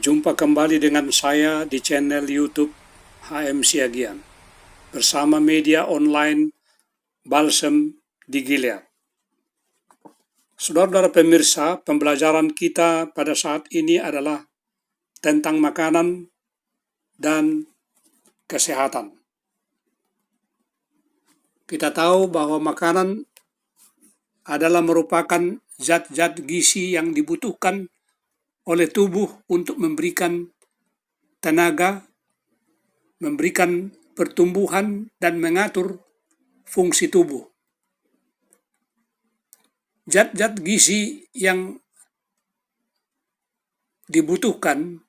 Jumpa kembali dengan saya di channel YouTube HM Siagian bersama media online Balsem di Gilead. Saudara-saudara pemirsa, pembelajaran kita pada saat ini adalah tentang makanan dan kesehatan. Kita tahu bahwa makanan adalah merupakan zat-zat gizi yang dibutuhkan oleh tubuh untuk memberikan tenaga, memberikan pertumbuhan, dan mengatur fungsi tubuh. Zat-zat gizi yang dibutuhkan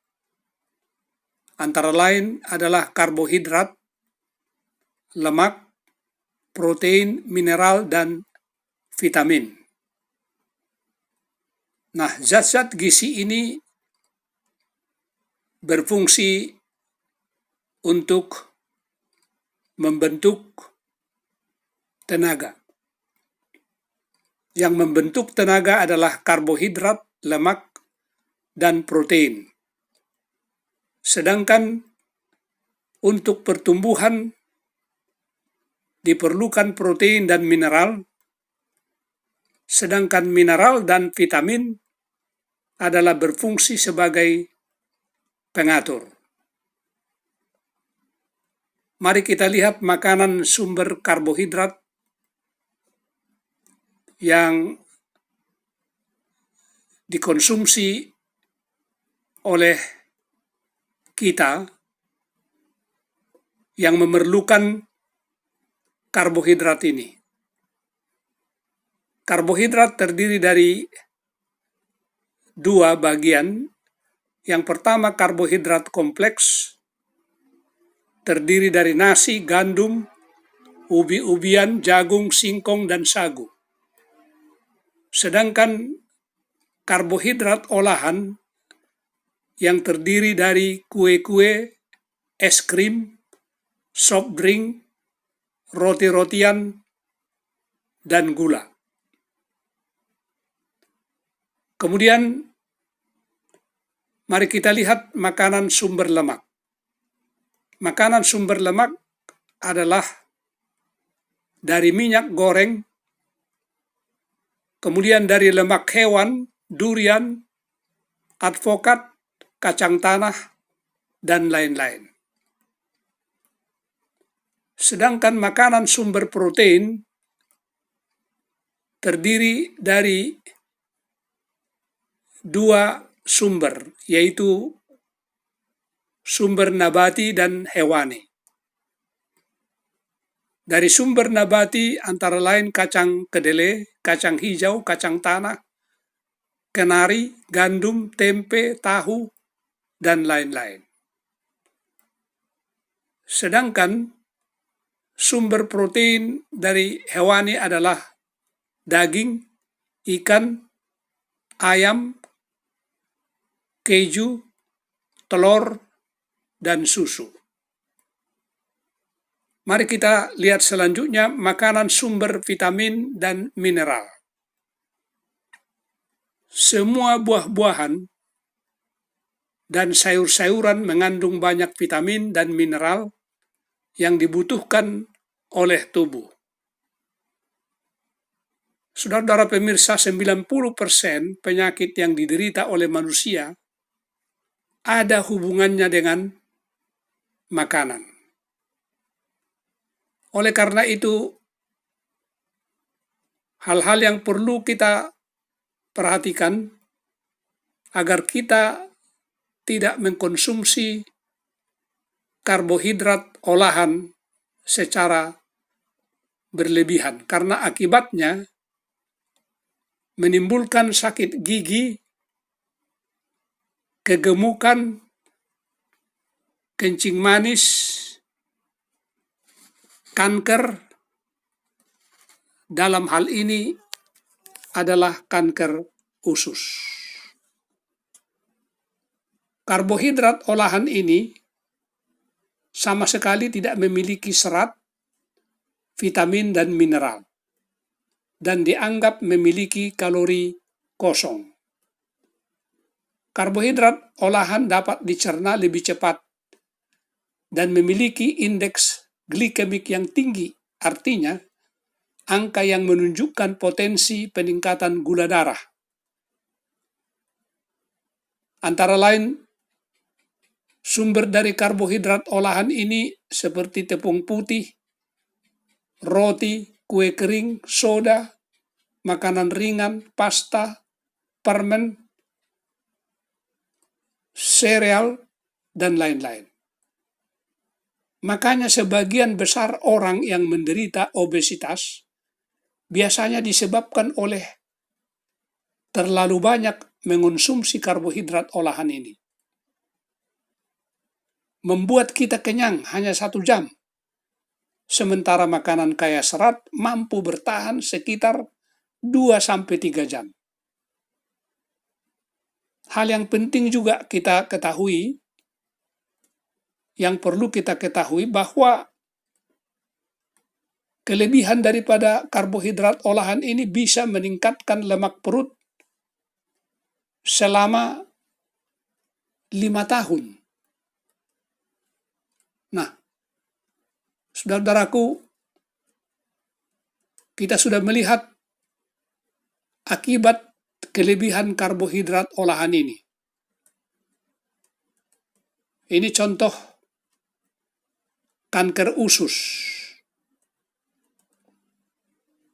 antara lain adalah karbohidrat, lemak, protein, mineral, dan vitamin. Nah, zat-zat gizi ini berfungsi untuk membentuk tenaga. Yang membentuk tenaga adalah karbohidrat, lemak, dan protein. Sedangkan untuk pertumbuhan diperlukan protein dan mineral, sedangkan mineral dan vitamin adalah berfungsi sebagai pengatur. Mari kita lihat makanan sumber karbohidrat yang dikonsumsi oleh kita yang memerlukan karbohidrat ini. Karbohidrat terdiri dari dua bagian. Yang pertama karbohidrat kompleks, terdiri dari nasi, gandum, ubi-ubian, jagung, singkong, dan sagu. Sedangkan karbohidrat olahan yang terdiri dari kue-kue, es krim, soft drink, roti-rotian, dan gula. Kemudian mari kita lihat makanan sumber lemak. Makanan sumber lemak adalah dari minyak goreng, kemudian dari lemak hewan, durian, advokat, kacang tanah, dan lain-lain. Sedangkan makanan sumber protein terdiri dari dua sumber, yaitu sumber nabati dan hewani. Dari sumber nabati antara lain kacang kedelai, kacang hijau, kacang tanah, kenari, gandum, tempe, tahu, dan lain-lain. Sedangkan sumber protein dari hewani adalah daging, ikan, ayam, keju, telur, dan susu. Mari kita lihat selanjutnya makanan sumber vitamin dan mineral. Semua buah-buahan dan sayur-sayuran mengandung banyak vitamin dan mineral yang dibutuhkan oleh tubuh. Saudara-saudara pemirsa, 90% penyakit yang diderita oleh manusia ada hubungannya dengan makanan. Oleh karena itu, hal-hal yang perlu kita perhatikan agar kita tidak mengkonsumsi karbohidrat olahan secara berlebihan, karena akibatnya menimbulkan sakit gigi, kegemukan, kencing manis, kanker. Dalam hal ini adalah kanker usus. Karbohidrat olahan ini sama sekali tidak memiliki serat, vitamin, dan mineral, dan dianggap memiliki kalori kosong. Karbohidrat olahan dapat dicerna lebih cepat dan memiliki indeks glikemik yang tinggi, artinya angka yang menunjukkan potensi peningkatan gula darah. Antara lain, sumber dari karbohidrat olahan ini seperti tepung putih, roti, kue kering, soda, makanan ringan, pasta, permen, sereal, dan lain-lain. Makanya sebagian besar orang yang menderita obesitas biasanya disebabkan oleh terlalu banyak mengonsumsi karbohidrat olahan ini. Membuat kita kenyang hanya 1 jam, sementara makanan kaya serat mampu bertahan sekitar 2-3 jam. Hal yang penting juga kita ketahui, yang perlu kita ketahui bahwa kelebihan daripada karbohidrat olahan ini bisa meningkatkan lemak perut selama 5 tahun. Nah, saudara-saudaraku, kita sudah melihat akibat kelebihan karbohidrat olahan ini. Ini contoh kanker usus.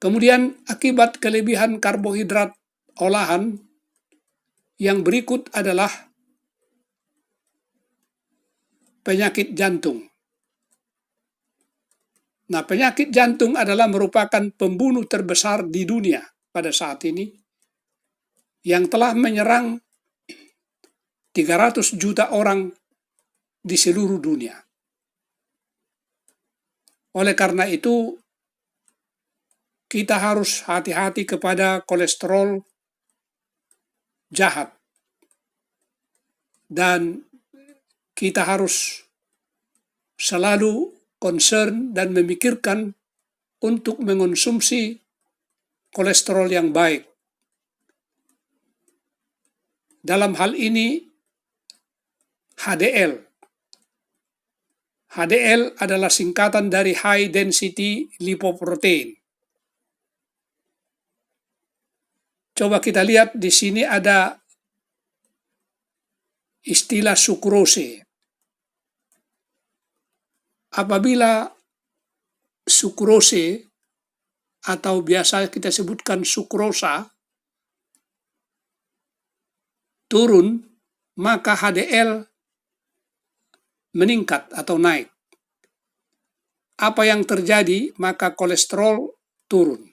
Kemudian akibat kelebihan karbohidrat olahan yang berikut adalah penyakit jantung. Nah, penyakit jantung adalah merupakan pembunuh terbesar di dunia pada saat ini, yang telah menyerang 300 juta orang di seluruh dunia. Oleh karena itu, kita harus hati-hati kepada kolesterol jahat. Dan kita harus selalu concern dan memikirkan untuk mengonsumsi kolesterol yang baik. Dalam hal ini, HDL. HDL adalah singkatan dari High Density Lipoprotein. Coba kita lihat di sini ada istilah sukrose. Apabila sukrose atau biasa kita sebutkan sukrosa turun, maka HDL meningkat atau naik. Apa yang terjadi? Maka kolesterol turun.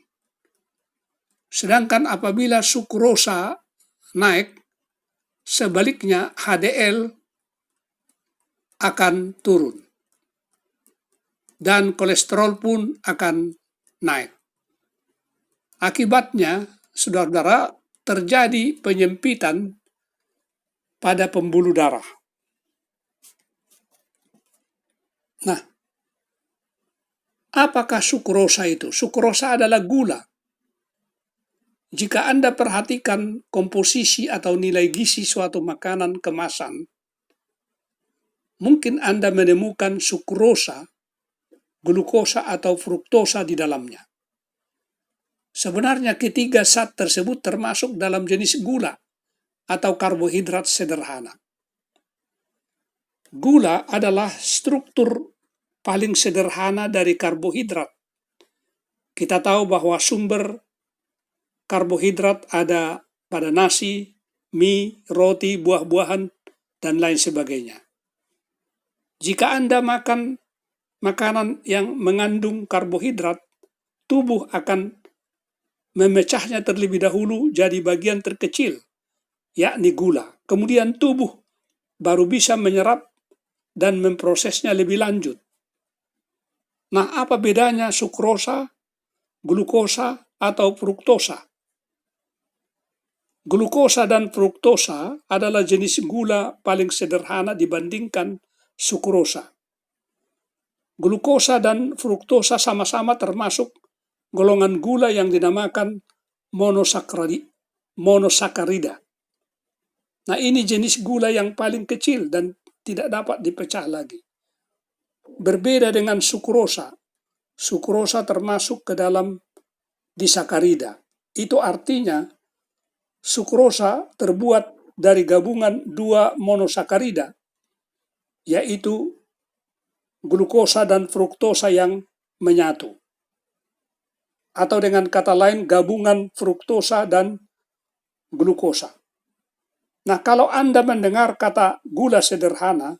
Sedangkan apabila sukrosa naik, sebaliknya HDL akan turun. Dan kolesterol pun akan naik. Akibatnya, saudara-saudara, terjadi penyempitan pada pembuluh darah. Nah, apakah sukrosa itu? Sukrosa adalah gula. Jika Anda perhatikan komposisi atau nilai gizi suatu makanan kemasan, mungkin Anda menemukan sukrosa, glukosa atau fruktosa di dalamnya. Sebenarnya ketiga zat tersebut termasuk dalam jenis gula atau karbohidrat sederhana. Gula adalah struktur paling sederhana dari karbohidrat. Kita tahu bahwa sumber karbohidrat ada pada nasi, mie, roti, buah-buahan, dan lain sebagainya. Jika Anda makan makanan yang mengandung karbohidrat, tubuh akan memecahnya terlebih dahulu jadi bagian terkecil, yakni gula. Kemudian tubuh baru bisa menyerap dan memprosesnya lebih lanjut. Nah, apa bedanya sukrosa, glukosa, atau fruktosa? Glukosa dan fruktosa adalah jenis gula paling sederhana dibandingkan sukrosa. Glukosa dan fruktosa sama-sama termasuk golongan gula yang dinamakan monosakarida. Nah, ini jenis gula yang paling kecil dan tidak dapat dipecah lagi. Berbeda dengan sukrosa. Sukrosa termasuk ke dalam disakarida. Itu artinya sukrosa terbuat dari gabungan dua monosakarida, yaitu glukosa dan fruktosa yang menyatu. Atau dengan kata lain, gabungan fruktosa dan glukosa. Nah, kalau Anda mendengar kata gula sederhana,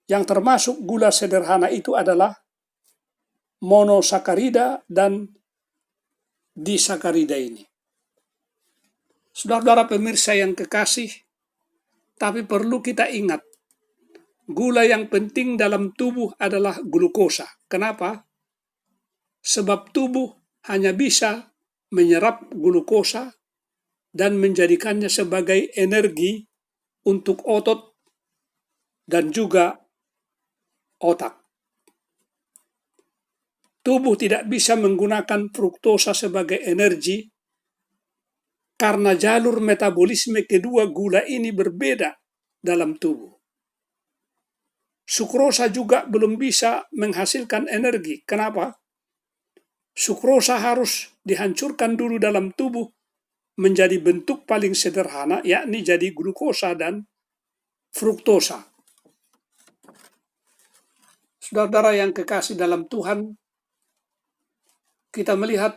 yang termasuk gula sederhana itu adalah monosakarida dan disakarida ini. Saudara-saudara pemirsa yang kekasih, tapi perlu kita ingat, gula yang penting dalam tubuh adalah glukosa. Kenapa? Sebab tubuh hanya bisa menyerap glukosa dan menjadikannya sebagai energi untuk otot dan juga otak. Tubuh tidak bisa menggunakan fruktosa sebagai energi karena jalur metabolisme kedua gula ini berbeda dalam tubuh. Sukrosa juga belum bisa menghasilkan energi. Kenapa? Sukrosa harus dihancurkan dulu dalam tubuh menjadi bentuk paling sederhana, yakni jadi glukosa dan fruktosa. Saudara-saudara yang kekasih dalam Tuhan, kita melihat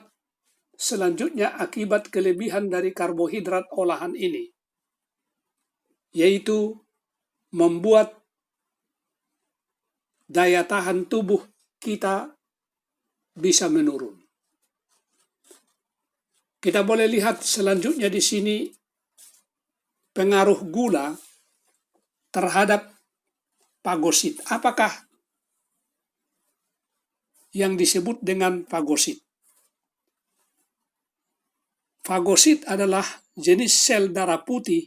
selanjutnya akibat kelebihan dari karbohidrat olahan ini, yaitu membuat daya tahan tubuh kita bisa menurun. Kita boleh lihat selanjutnya di sini pengaruh gula terhadap fagosit. Apakah yang disebut dengan fagosit? Fagosit adalah jenis sel darah putih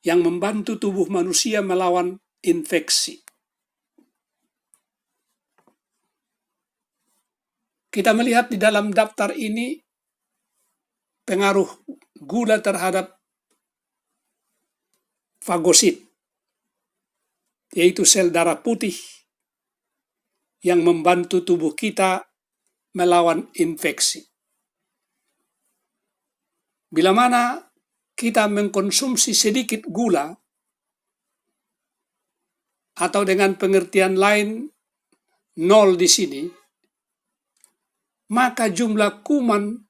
yang membantu tubuh manusia melawan infeksi. Kita melihat di dalam daftar ini pengaruh gula terhadap fagosit, yaitu sel darah putih yang membantu tubuh kita melawan infeksi. Bila mana kita mengkonsumsi sedikit gula, atau dengan pengertian lain, nol di sini, maka jumlah kuman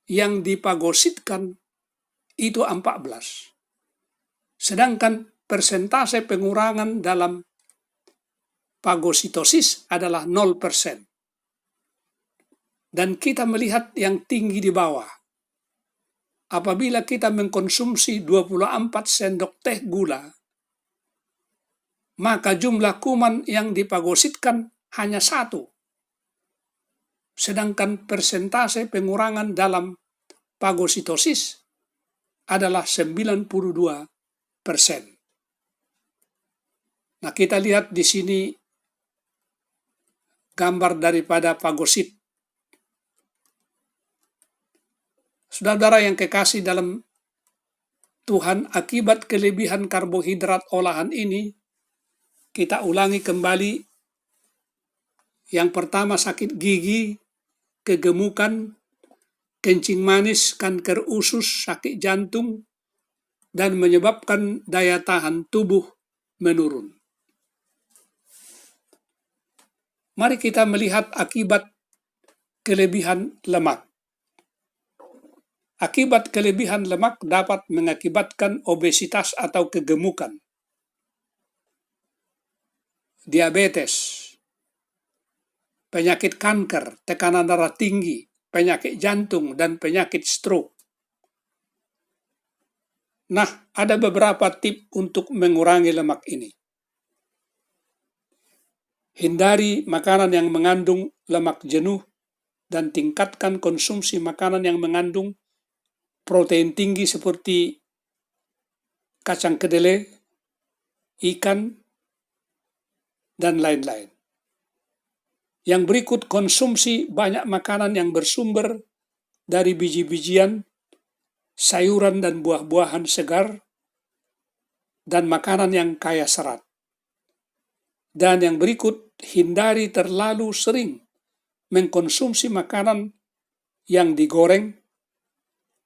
yang difagositkan itu 14. Sedangkan persentase pengurangan dalam fagositosis adalah 0%. Dan kita melihat yang tinggi di bawah. Apabila kita mengkonsumsi 24 sendok teh gula, maka jumlah kuman yang difagositkan hanya 1. Sedangkan persentase pengurangan dalam fagositosis adalah 92%. Nah, kita lihat di sini gambar daripada fagosit. Saudara-saudara yang kekasih dalam Tuhan, akibat kelebihan karbohidrat olahan ini, kita ulangi kembali. Yang pertama, sakit gigi, kegemukan, kencing manis, kanker usus, sakit jantung, dan menyebabkan daya tahan tubuh menurun. Mari kita melihat akibat kelebihan lemak. Akibat kelebihan lemak dapat mengakibatkan obesitas atau kegemukan, diabetes, penyakit kanker, tekanan darah tinggi, penyakit jantung, dan penyakit stroke. Nah, ada beberapa tips untuk mengurangi lemak ini. Hindari makanan yang mengandung lemak jenuh dan tingkatkan konsumsi makanan yang mengandung protein tinggi seperti kacang kedelai, ikan, dan lain-lain. Yang berikut, konsumsi banyak makanan yang bersumber dari biji-bijian sayuran dan buah-buahan segar, dan makanan yang kaya serat. Dan yang berikut, hindari terlalu sering mengkonsumsi makanan yang digoreng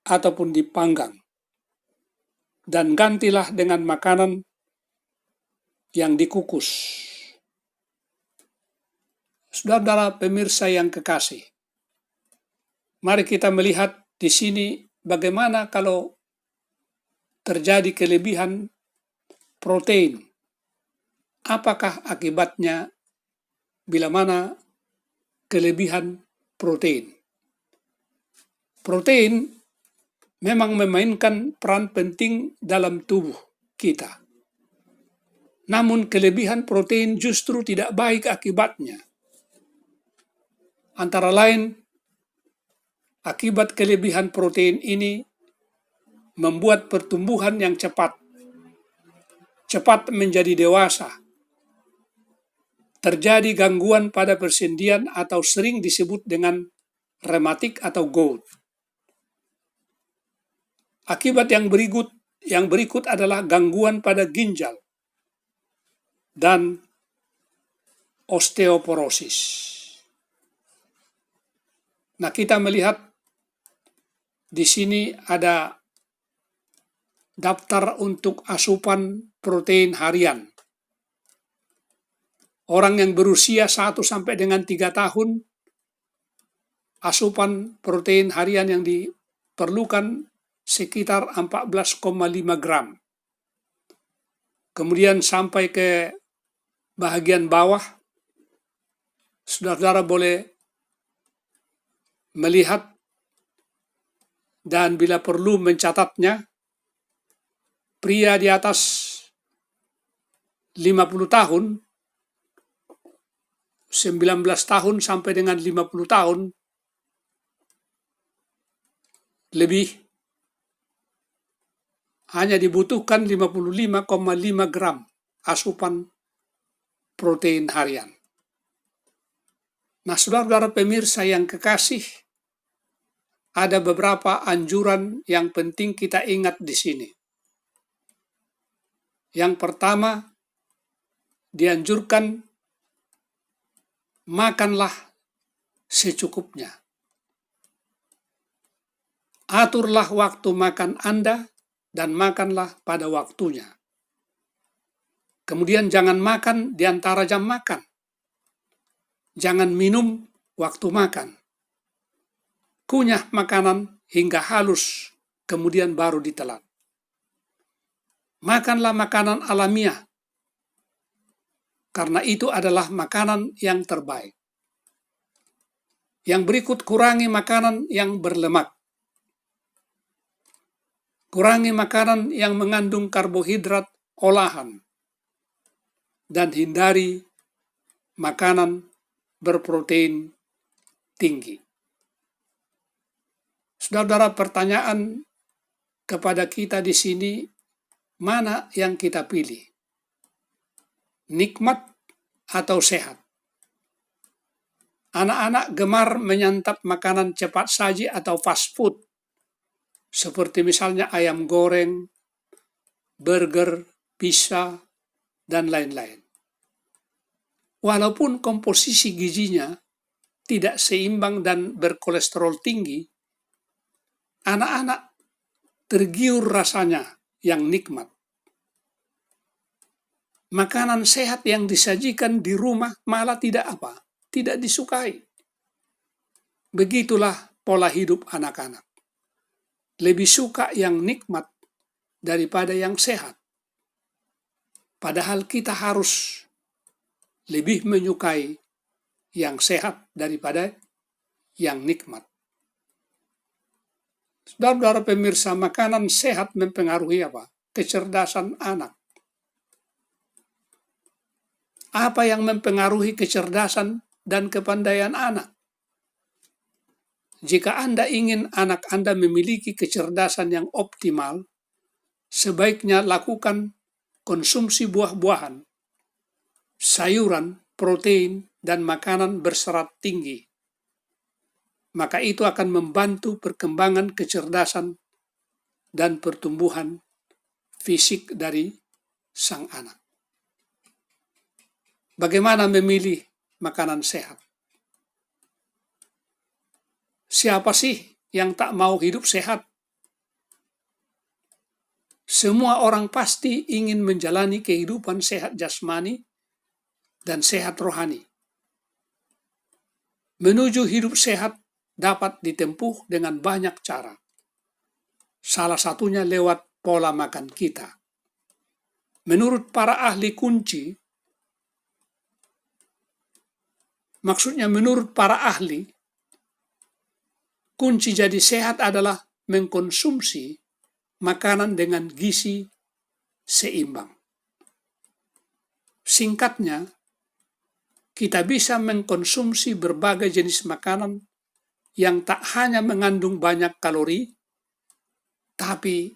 ataupun dipanggang. Dan gantilah dengan makanan yang dikukus. Saudara-saudara pemirsa yang kekasih, mari kita melihat di sini bagaimana kalau terjadi kelebihan protein. Apakah akibatnya bila mana kelebihan protein? Protein memang memainkan peran penting dalam tubuh kita. Namun kelebihan protein justru tidak baik akibatnya. Antara lain, akibat kelebihan protein ini membuat pertumbuhan yang cepat menjadi dewasa, terjadi gangguan pada persendian atau sering disebut dengan rematik atau gout. Akibat yang berikut adalah gangguan pada ginjal dan osteoporosis. Nah, kita melihat di sini ada daftar untuk asupan protein harian. Orang yang berusia 1 sampai dengan 3 tahun, asupan protein harian yang diperlukan sekitar 14,5 gram. Kemudian sampai ke bagian bawah, saudara-saudara boleh melihat dan bila perlu mencatatnya. Pria di atas 50 tahun, 19 tahun sampai dengan 50 tahun lebih, hanya dibutuhkan 55,5 gram asupan protein harian. Nah, saudara-saudara pemirsa yang kekasih, ada beberapa anjuran yang penting kita ingat di sini. Yang pertama, dianjurkan makanlah secukupnya. Aturlah waktu makan Anda dan makanlah pada waktunya. Kemudian jangan makan di antara jam makan. Jangan minum waktu makan. Kunyah makanan hingga halus, kemudian baru ditelan. Makanlah makanan alamiah, karena itu adalah makanan yang terbaik. Yang berikut, kurangi makanan yang berlemak. Kurangi makanan yang mengandung karbohidrat olahan. Dan hindari makanan berprotein tinggi. Saudara-saudara, pertanyaan kepada kita di sini, mana yang kita pilih? Nikmat atau sehat? Anak-anak gemar menyantap makanan cepat saji atau fast food, seperti misalnya ayam goreng, burger, pizza, dan lain-lain. Walaupun komposisi gizinya tidak seimbang dan berkolesterol tinggi, anak-anak tergiur rasanya yang nikmat. Makanan sehat yang disajikan di rumah malah tidak disukai. Begitulah pola hidup anak-anak. Lebih suka yang nikmat daripada yang sehat. Padahal kita harus lebih menyukai yang sehat daripada yang nikmat. Saudara-saudara pemirsa, makanan sehat mempengaruhi apa? Kecerdasan anak. Apa yang mempengaruhi kecerdasan dan kepandaian anak? Jika Anda ingin anak Anda memiliki kecerdasan yang optimal, sebaiknya lakukan konsumsi buah-buahan, sayuran, protein, dan makanan berserat tinggi. Maka itu akan membantu perkembangan kecerdasan dan pertumbuhan fisik dari sang anak. Bagaimana memilih makanan sehat? Siapa sih yang tak mau hidup sehat? Semua orang pasti ingin menjalani kehidupan sehat jasmani dan sehat rohani. Menuju hidup sehat dapat ditempuh dengan banyak cara. Salah satunya lewat pola makan kita. Menurut para ahli kunci, kunci jadi sehat adalah mengkonsumsi makanan dengan gizi seimbang. Singkatnya, kita bisa mengkonsumsi berbagai jenis makanan yang tak hanya mengandung banyak kalori, tapi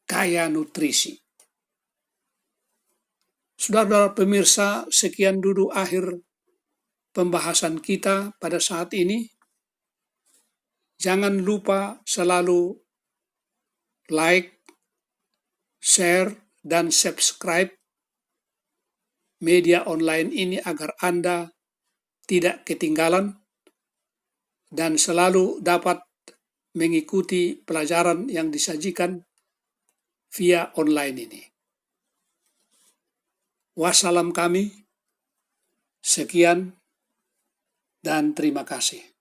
kaya nutrisi. Saudara pemirsa, sekian dulu akhir pembahasan kita pada saat ini. Jangan lupa selalu like, share, dan subscribe media online ini agar Anda tidak ketinggalan dan selalu dapat mengikuti pelajaran yang disajikan via online ini. Wassalam kami, sekian dan terima kasih.